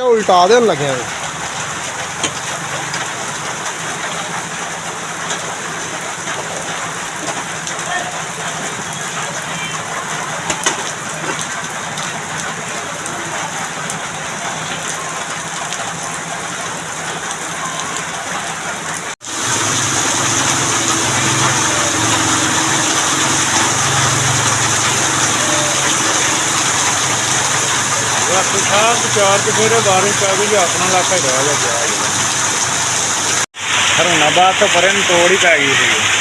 उल्टा देन लगे चार तो फिर बारिश पै गई अपना इलाका ही रह गया हरूनाबाद तो पर तोड़ ही पै गई थी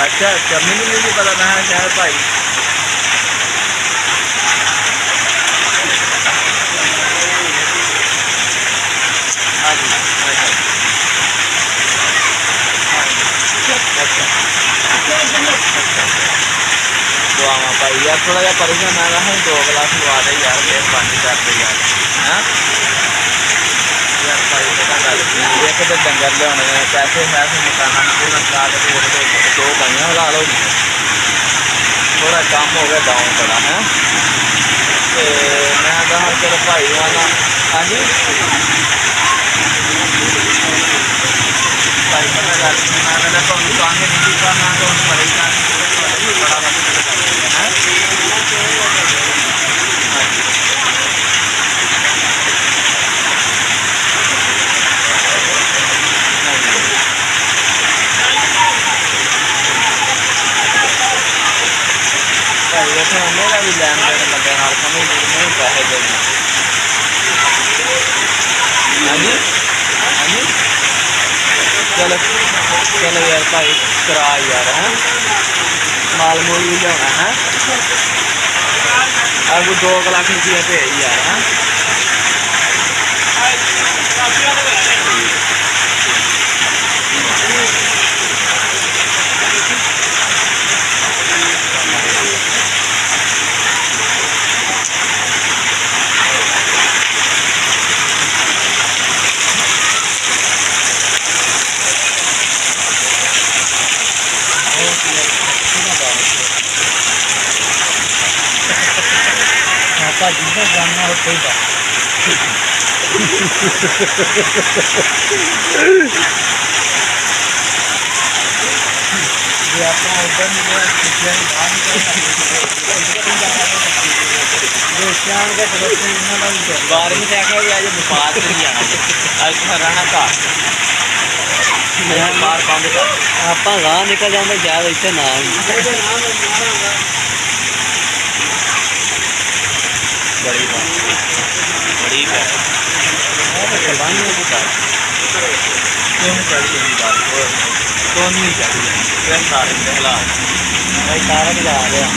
अच्छा अच्छा मैंने नहीं पता था शायद भाई हाँ जी अच्छा दुआ भाई यार थोड़ा जहा परेशान आ रहा है 2 गिलास लवा दे यार मेहरबानी कर दे यार हाँ यार भाई पता गल एक तो डंगर लिया पैसे पैसे मकाना पूरा स्टार्ट दो गाइयां हलाल हो गई थोड़ा काम हो गया डाउन बड़ा है तो मैं कहा चलो भाई वाला हाँ जी भाई पता गल मैं तो दुकान में नहीं करना तो परेशान बड़ा है मेरा भी लैन देन लगे नहीं पैसे देने हाँ जी हाँ जी चलो चलो यार भाई करा यार है माल मूल भी लिया है अब 2 लाख रुपया भेज यार है जिसका जानना हो कोई बात ये अपना उधर बारिश में देखा आज बुखार से नहीं आना आज रहना का बाहर बंद कर आप गाह निकल जाते शायद इतने ना बड़ी बात बड़ी बात क्यों नहीं चाहिए बात क्यों नहीं चाहिए सारे हालात भाई सारा जा रहा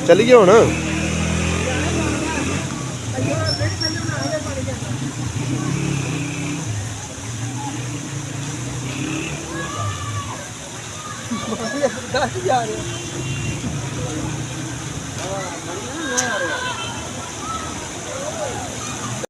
चलिए हुण जा रहे